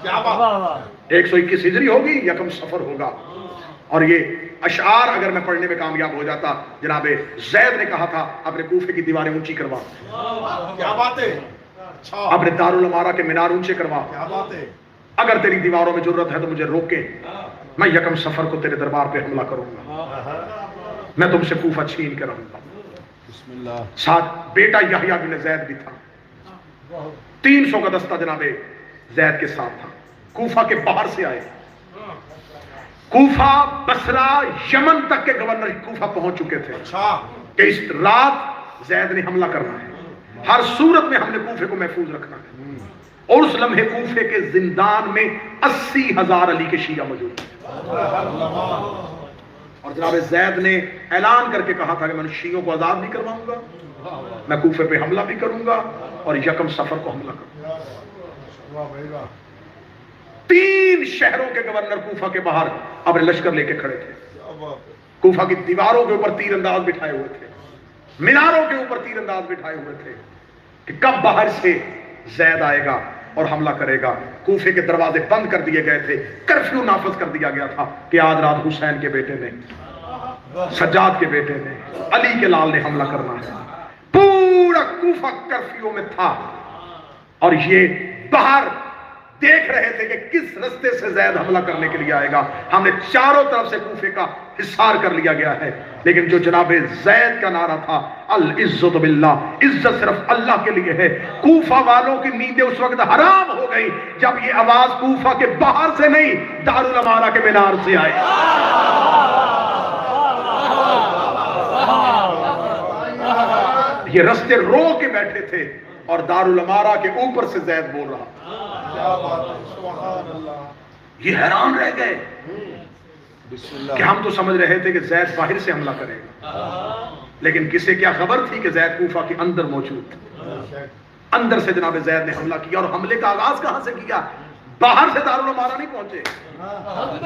کیا بات، 121 ہجری ہوگی، یکم سفر ہوگا۔ اور یہ اشعار اگر میں پڑھنے میں کامیاب ہو جاتا، جناب زید نے کہا تھا اپنے کوفے کی دیواریں اونچی کروا، کیا بات ہے، اپنے دارالعمارہ کے مینار اونچے کروا، کیا بات ہے، اگر تیری دیواروں میں ضرورت ہے تو مجھے روکے، میں یکم سفر کو تیرے دربار پہ حملہ کروں گا، میں تم سے کوفہ چھین کے رہوں گا۔ ساتھ بیٹا یحییٰ بن زید بھی تھا، 300 کا دستہ جناب زید کے ساتھ تھا، کوفہ کے باہر سے آئے، کوفہ، بصرہ، یمن تک کے گورنر کوفہ پہنچ چکے تھے کہ اس رات زید نے حملہ کرنا ہے، ہر صورت میں ہم نے کوفے کو محفوظ رکھنا ہے۔ اور اس لمحے کوفے کے زندان میں 80,000 علی کے شیعہ موجود تھے، اور جناب زید نے اعلان کر کے کہا تھا کہ میں شیعوں کو آزاد بھی کرواؤں گا، میں کوفے پہ حملہ بھی کروں گا اور یکم سفر کو حملہ کروں گا۔ 3 شہروں کے گورنر کوفہ کے باہر اپنے لشکر لے کے کھڑے تھے، کوفہ کی دیواروں کے اوپر تیر انداز بٹھائے ہوئے تھے، میناروں کے اوپر تیر انداز بٹھائے ہوئے تھے کہ کب باہر سے زید آئے گا اور حملہ کرے گا۔ کوفے کے دروازے بند کر دیے گئے تھے، کرفیو نافذ کر دیا گیا تھا کہ آج رات حسین کے بیٹے نے، سجاد کے بیٹے نے، علی کے لال نے حملہ کرنا ہے۔ پورا کوفہ کرفیو میں تھا اور یہ باہر دیکھ رہے تھے کہ کس رستے سے زید حملہ کرنے کے لیے آئے گا۔ ہم نے چاروں طرف سے کوفے کا حصار کر لیا گیا ہے، لیکن جو جناب زید کا نعرہ تھا العزت باللہ، عزت صرف اللہ کے لیے ہے، کوفہ والوں کی نیندیں اس وقت حرام ہو گئی جب یہ آواز کوفہ کے باہر سے نہیں، دارالعمارہ کے مینار سے آئی۔ یہ رستے رو کے بیٹھے تھے اور دارالعمارہ کے اوپر سے زید بول رہا، یہ حیران رہ گئے کہ ہم تو سمجھ رہے تھے کہ زید باہر سے حملہ کرے گا، لیکن کسے کیا خبر تھی کہ زید کوفہ کے اندر موجود تھا۔ اندر سے جناب زید نے حملہ کیا، اور حملے کا آغاز کہاں سے کیا؟ باہر سے دارالعمارہ نہیں پہنچے،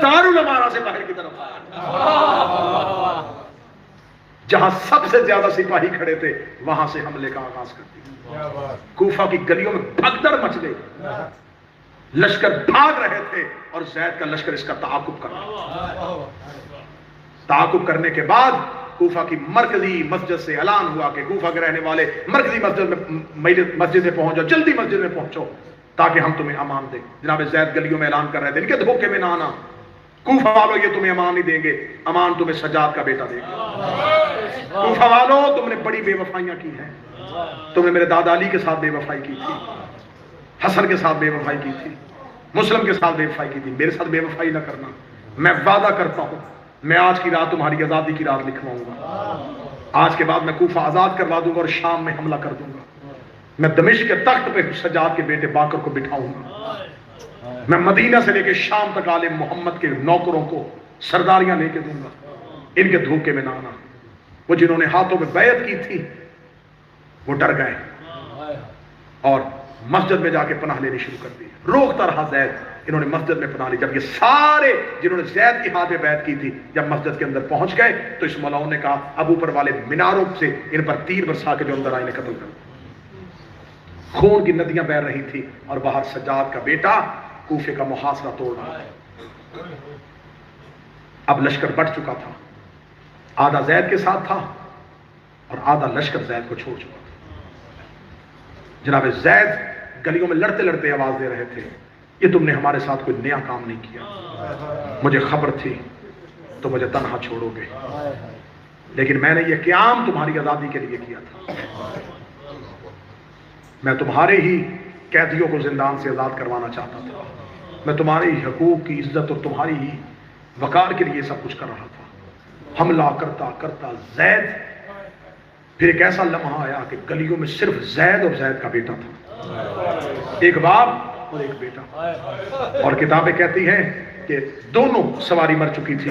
دارالعمارہ سے باہر کی طرف آیا، جہاں سب سے زیادہ سپاہی کھڑے تھے وہاں سے حملے کا آغاز کر دیا۔ کوفہ کی گلیوں میں بھگدڑ مچ گئی، لشکر بھاگ رہے تھے اور زید کا لشکر اس کا تعاقب کر رہا تھا۔ تعاقب کرنے کے بعد کوفہ کی مرکزی مسجد سے اعلان ہوا کہ کوفہ کے رہنے والے مرکزی مسجد میں پہنچو، جلدی مسجد میں پہنچو تاکہ ہم تمہیں امان دیں۔ جناب زید گلیوں میں اعلان کر رہے تھے ان کے دھوکے میں نہ آنا، کوفہ والوں یہ تمہیں امان نہیں دیں گے، امان تمہیں سجاد کا بیٹا دے گا۔ کوفہ والوں تم نے بڑی بے وفائیاں کی ہیں، تم نے میرے دادا علی کے ساتھ بے وفائی کی تھی، حسن کے ساتھ بے وفائی کی تھی، مسلم کے ساتھ بے وفائی کی تھی، میرے ساتھ بے وفائی نہ کرنا۔ میں وعدہ کرتا ہوں میں آج کی رات تمہاری آزادی کی رات لکھواؤں گا، آج کے بعد میں کوفہ آزاد کروا دوں گا اور شام میں حملہ کر دوں گا، میں دمشق کے تخت پہ سجاد کے بیٹے باقر کو بٹھاؤں گا، میں مدینہ سے لے کے شام تک آل محمد کے نوکروں کو سرداریاں لے کے دوں گا، ان کے دھوکے میں نہ آنا۔ وہ جنہوں نے ہاتھوں میں بیعت کی تھی وہ ڈر گئے اور مسجد میں جا کے پناہ لینی شروع کر دی۔ روکتا رہا زید، انہوں نے مسجد میں پناہ لی۔ جب یہ سارے جنہوں نے زید کی ہاتھ میں بیعت کی تھی جب مسجد کے اندر پہنچ گئے تو اس مولاؤں نے کہا اب اوپر والے میناروں سے ان پر تیر برسا کے جو اندر آئے قتل کر دیا۔ خون کی ندیاں بہہ رہی تھی اور باہر سجاد کا بیٹا کوفے کا محاصرہ توڑ رہا تھا۔ اب لشکر بٹ چکا تھا، آدھا زید کے ساتھ تھا اور آدھا لشکر زید کو چھوڑ چکا تھا۔ جناب زید گلیوں میں لڑتے لڑتے آواز دے رہے تھے یہ تم نے ہمارے ساتھ کوئی نیا کام نہیں کیا، مجھے خبر تھی تو مجھے تنہا چھوڑو گے، لیکن میں نے یہ قیام تمہاری آزادی کے لیے کیا تھا، میں تمہارے ہی قیدیوں کو زندان سے آزاد کروانا چاہتا تھا، میں تمہارے ہی حقوق کی عزت اور تمہاری ہی وقار کے لیے سب کچھ کر رہا تھا۔ حملہ کرتا کرتا زید، پھر ایک ایسا لمحہ آیا کہ گلیوں میں صرف زید اور زید کا بیٹا تھا، ایک باپ اور ایک بیٹا، اور کتابیں کہتی ہیں کہ دونوں سواری مر چکی تھی،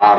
4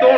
2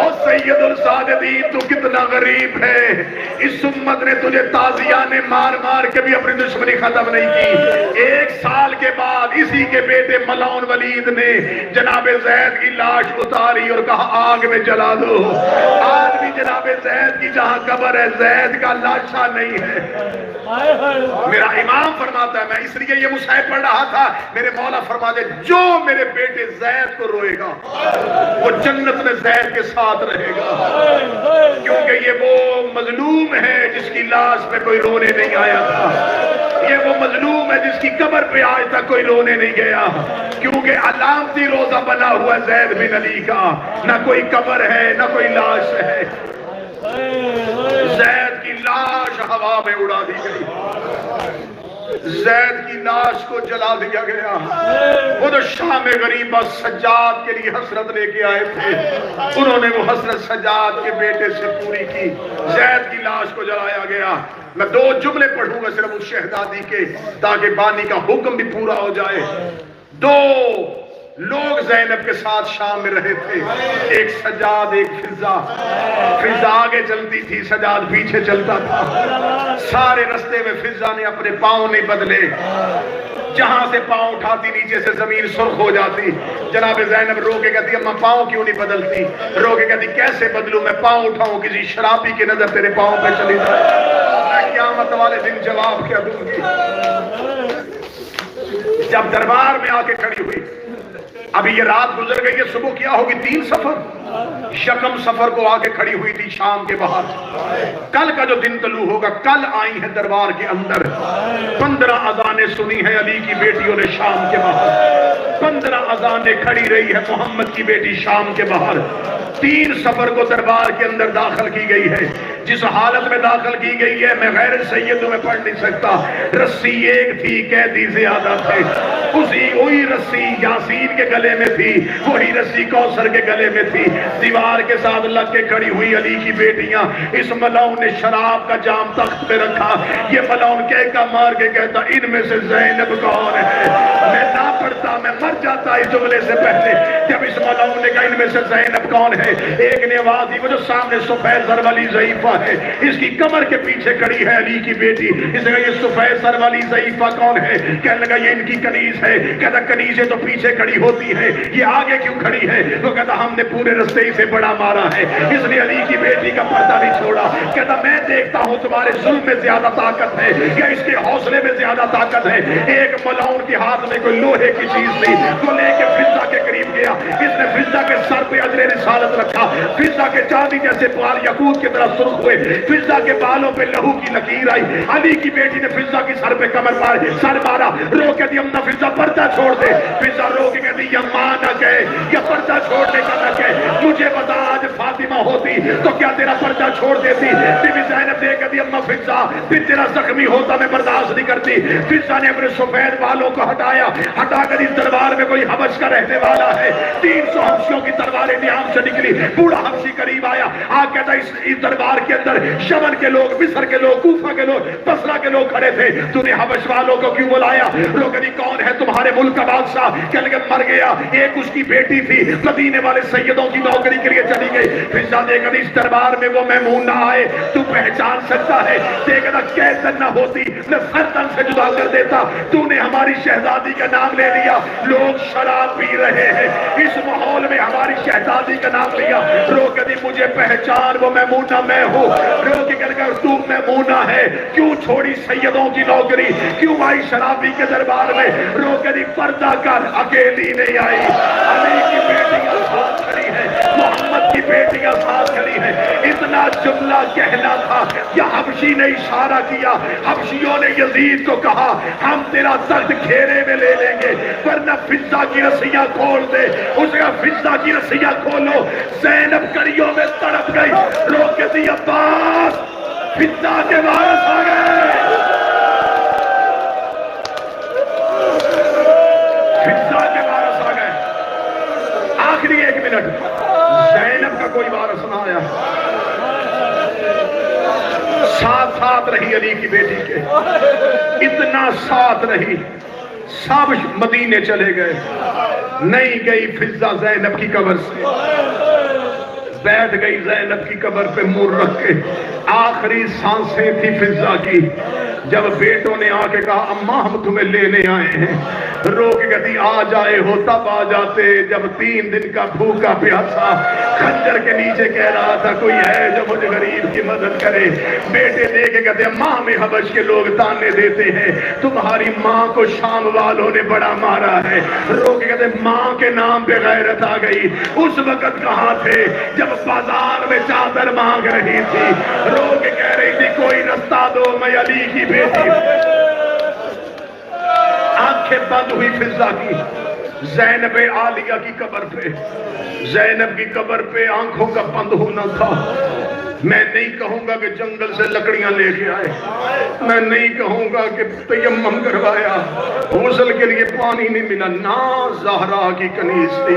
اور سید الساجدین تو کتنا غریب ہے، اس امت نے تجھے تازیانے مار مار کے بھی اپنی دشمنی ختم نہیں کی۔ 1 سال کے بعد اسی کے بیٹے ملعون ولید نے جناب زید کی لاش اتاری اور کہا آگ میں جلا دو۔ آج بھی جناب زید کی جہاں قبر ہے زید کا لاشا نہیں ہے۔ میرا امام فرماتا ہے، میں اس لیے یہ مصحف پڑھ رہا تھا، میرے مولا فرما دے جو میرے بیٹے زید کو روئے گا وہ جنت میں زید کے ساتھ رہے گا، کیونکہ یہ وہ مظلوم ہے جس کی لاش پہ کوئی رونے نہیں آیا تھا، یہ وہ مظلوم ہے جس کی قبر پہ آج تک کوئی رونے نہیں گیا، کیونکہ علامتی روزہ بنا ہوا ہے زید بن علی کا، نہ کوئی قبر ہے نہ کوئی لاش ہے۔ زید کی لاش ہوا میں اڑا دی گئی، زید کی لاش کو جلا دیا گیا۔ وہ تو شام غریبہ سجاد کے لیے حسرت لے کے آئے تھے، انہوں نے وہ حسرت سجاد کے بیٹے سے پوری کی، زید کی لاش کو جلایا گیا۔ میں 2 جملے پڑھوں گا صرف اس شہزادی کے تاکہ بانی کا حکم بھی پورا ہو جائے۔ 2 لوگ زینب کے ساتھ شام میں رہے تھے، ایک سجاد ایک فضا۔ فضا آگے چلتی تھی، سجاد پیچھے چلتا تھا۔ سارے رستے میں فضا نے اپنے پاؤں نہیں بدلے، جہاں سے پاؤں اٹھاتی نیچے سے زمین سرخ ہو جاتی۔ جناب زینب رو کے کہتی اماں پاؤں کیوں نہیں بدلتی؟ رو کے کہتی کیسے بدلوں، میں پاؤں اٹھاؤں کسی شرابی کی نظر تیرے پاؤں پہ چلی جائے، میں قیامت والے دن جواب کیا دوں گی؟ جب دربار میں آ کے کھڑی ہوئی، ابھی یہ رات گزر گئی ہے، صبح کیا ہوگی 3 سفر، یکم سفر کو آ کے کھڑی ہوئی تھی شام کے باہر۔ کل کا جو دن طلوع ہوگا، کل آئی ہے دربار کے اندر، 15 اذانیں سنی ہے علی کی بیٹیوں نے شام کے باہر، 15 اذانیں کھڑی رہی ہے محمد کی بیٹی شام کے باہر۔ 3 سفر کو دربار کے اندر داخل کی گئی ہے، جس حالت میں داخل کی گئی ہے میں غیر سیدوں میں پڑھ نہیں سکتا۔ رسی ایک تھی، قیدی زیادہ تھے، وہی رسی یاسین کے گلے میں تھی، وہی رسی کوثر کے گلے میں تھی، دیوار کے ساتھ لگ کے کھڑی ہوئی علی کی بیٹیاں۔ اس ملعون نے شراب کا جام تخت پہ رکھا، یہ ملعون کہکا مار کے کہتا ان میں سے زینب کون ہے؟ میں نہ پڑھتا، میں مر جاتا اس جملے سے پہلے جب اس ملعون نے کہا ان میں سے زینب کون ہے۔ ایک نے آواز دی، وہ جو سامنے سفید سر والی ضعیفہ ہے، اس کی کمر کے پیچھے کھڑی ہے علی کی بیٹی، اس نے کہا یہ سفید سر والی ضعیفہ کون ہے؟ کہنے لگا یہ ان کی کنیز ہے۔ کہتا کنیزیں تو پیچھے کھڑی ہوتی ہیں، یہ آگے کیوں کھڑی ہے؟ وہ کہتا ہم نے پورے رستے اسے بڑا مارا ہے، اس نے علی کی بیٹی کا پردہ نہیں چھوڑا۔ کہتا میں دیکھتا ہوں تمہارے ظلم میں زیادہ طاقت ہے یا اس کے حوصلے میں زیادہ طاقت ہے۔ ایک ملعون کے ہاتھ میں کوئی لوہے کی چیز تھی، وہ لے کے فضا کے قریب گیا، اس نے فضا کے سر پہ اجر رسالت رکھا، فضا کے چاندی جیسے بال یقوت کی طرح سرخ ہوئے، فضا کے بالوں پہ لہو کی لکیر آئی۔ علی کی بیٹی نے فضا کی سر پہ کمر سر مارا، رو کے دی امنا فضا پردہ چھوڑ دے۔ فضا رو کے کہتی یا ماں نہ کہے یا پردہ چھوڑنے کا نہ کہے، مجھے بتا آج فاطمہ ہوتی تو کیا تیرا پردہ چھوڑ دیتی؟ بی بی زینب دے کہتی اماں فضا پھر تیرا زخمی ہوتا میں برداشت نہیں کرتی۔ فضا نے اپنے سفید بالوں کو ہٹایا، ہٹا کر اس دربار میں کوئی حبش کا رہنے والا ہے، 300 حبشیوں کی تلواریں نیام سے نکلی، بوڑھا حبشی قریب آیا، آج کہتا اس دربار کے اندر شمن کے لوگ، مصر کے لوگ، کوفہ کے لوگ، بصرہ کے لوگ کھڑے تھے، تو نے حبش والوں کو کیوں بلایا؟ لوگ کہتی کون ہے تمہارے ملک کا بادشاہ؟ کہنے لگے مر گیا، ایک اس کی بیٹی تھی مدینے والے سیدوں کی نوکری کے لیے چلی گئی۔ فضا نے کہا اس دربار میں وہ میمون نہ آئے تو پہچان سکتا ہے، دیکھنا کیسن نہ ہوتی میں فرتن سے جدا کر دیتا، تو نے ہماری شہزادی کا نام لے لیا، لوگ شراب پی رہے ہیں، اس ماحول میں ہماری شہزادی کا نام لیا، رو کے دی مجھے پہچان وہ میمونہ میں ہوں، رو کے کہنے لگا تو میمونہ ہے، کیوں چھوڑی سیدوں کی نوکری، کیوں آئی شرابی کے دربار میں؟ رو کے دی پردہ کر، اکیلی نہیں آئی، علی کی بیٹیاں ساتھ کھڑی ہیں، محمد کی بیٹیاں ساتھ کھڑی ہیں۔ اتنا جملہ کہنا تھا، یا حبشی نے اشارہ کیا، حبشیوں نے یزید کو کہا ہم تیرا تخت گھیرے میں لے لیں گے ورنہ فضا کی رسیاں کھول دے۔ اس نے فضا کی رسیاں کھولو، زینب کڑیوں میں تڑپ گئی، رو کے دی عباس فضا کے وارث آ گئے، فضا کے وارث آ گئے۔ آخری 1 منٹ، زینب کا کوئی وارث نہ آیا، ساتھ رہی علی کی بیٹی کے، اتنا ساتھ رہی، سب مدینے چلے گئے، نہیں گئی فضا زینب کی قبر سے۔ بیٹھ گئی زینب کی قبر پہ منہ رکھ کے، آخری سانسیں تھی فضا کی، جب بیٹوں نے آ کے کہا اماں ہم تمہیں لینے آئے ہیں، رو کے کہتی آ جائے ہو تب آ جاتے، جب 3 دن کا بھوکا پیاسا خنجر کے نیچے کہہ رہا تھا کوئی ہے جو مجھے غریب کی مدد کرے، بیٹے دے کے کہتے اماں ہمیں حبش کے لوگ تانے دیتے ہیں، تمہاری ماں کو شام والوں نے بڑا مارا ہے، رو کے کہتے ماں کے نام پہ غیرت آ گئی، اس وقت کہاں تھے جب بازار میں چادر مانگ رہی تھی، رو کے کہہ رہی تھی کوئی رستہ دو میں علی کی بیٹی، آنکھیں بند ہوئی فضا کی، زینب عالیہ کی قبر پہ، زینب کی قبر پہ آنکھوں کا بند ہونا تھا۔ میں نہیں کہوں گا کہ جنگل سے لکڑیاں لے کے آئے، میں نہیں کہوں گا کہ تیمم کروایا، غسل کے لیے پانی نہیں ملا، نہ زہرا کی کنیز تھی،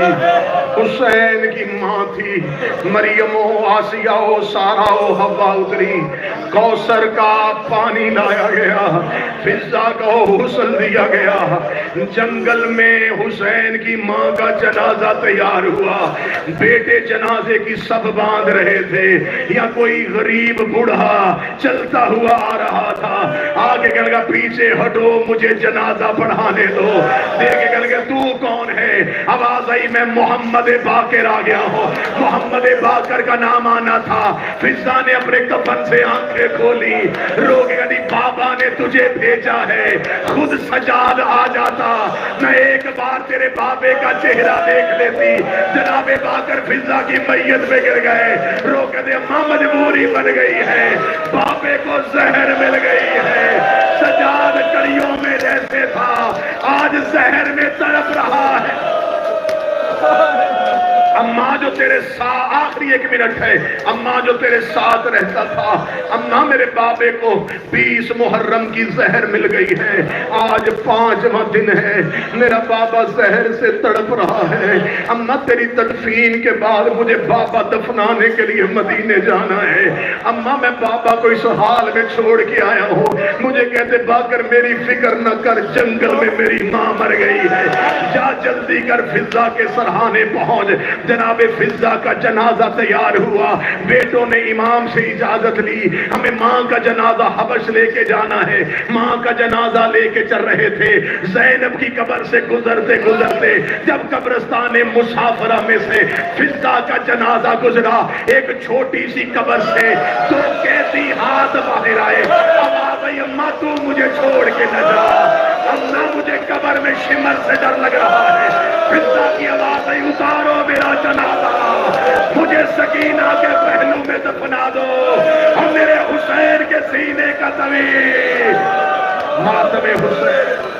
حسین کی ماں تھی، مریم و آسیہ و سارہ و حوا اتری، کوثر کا پانی لایا گیا، فضا کو غسل دیا گیا، جنگل میں حسین کی ماں کا جنازہ تیار ہوا، بیٹے جنازے کی سب باندھ رہے تھے، یا کوئی غریب بوڑھا چلتا ہوا آ رہا تھا، آگے کہنے لگا پیچھے ہٹو مجھے جنازہ پڑھانے دو، دیکھے کہنے لگا تو کون ہے، آواز آئی میں محمد باقر آ گیا ہوں، محمد باقر کا نام آنا تھا، فضا نے اپنے کفن سے آنکھیں کھولی، رو کے کہتی بابا نے تجھے بھیجا ہے، خود سجاد آ جاتا میں ایک بار تیرے بابے کا چہرہ دیکھ لیتی، جناب باقر فضا کی میت پہ گر گئے، رو کے دے ماں مجبوری بن گئی ہے، بابے کو زہر مل گئی ہے، سجاد کڑیوں میں جیسے تھا آج زہر میں تڑپ رہا ہے، اماں جو تیرے ساتھ آخری 1 منٹ ہے، اماں جو تیرے ساتھ رہتا تھا، اماں میرے بابے کو 20 محرم کی زہر مل گئی ہے، آج 5واں دن ہے، میرا بابا زہر سے تڑپ رہا ہے، اماں تیری تدفین کے بعد مجھے بابا دفنانے کے لیے مدینے جانا ہے، اماں میں بابا کو اس حال میں چھوڑ کے آیا ہوں، مجھے کہتے باقر میری فکر نہ کر، جنگل میں میری ماں مر گئی ہے، جا جلدی کر فضا کے سرحانے پہنچ، جناب فضا کا جنازہ تیار ہوا، بیٹوں نے امام سے اجازت لی، ہمیں ماں کا جنازہ حبش لے کے جانا ہے، ماں کا جنازہ لے کے چل رہے تھے، زینب کی قبر سے گزرتے گزرتے جب قبرستان مسافرہ میں سے فضا کا جنازہ گزرا، ایک چھوٹی سی قبر سے 2 قیدی ہاتھ باہر آئے، آواز آئی اماں تو مجھے چھوڑ کے نہ جا، اماں مجھے قبر میں شمر سے ڈر لگ رہا ہے، فضا کی آواز آئی اتارو میرا جنازہ، مجھے سکینہ کے پہلو میں دفنا دو، اور میرے حسین کے سینے کا طویل ماتم حسین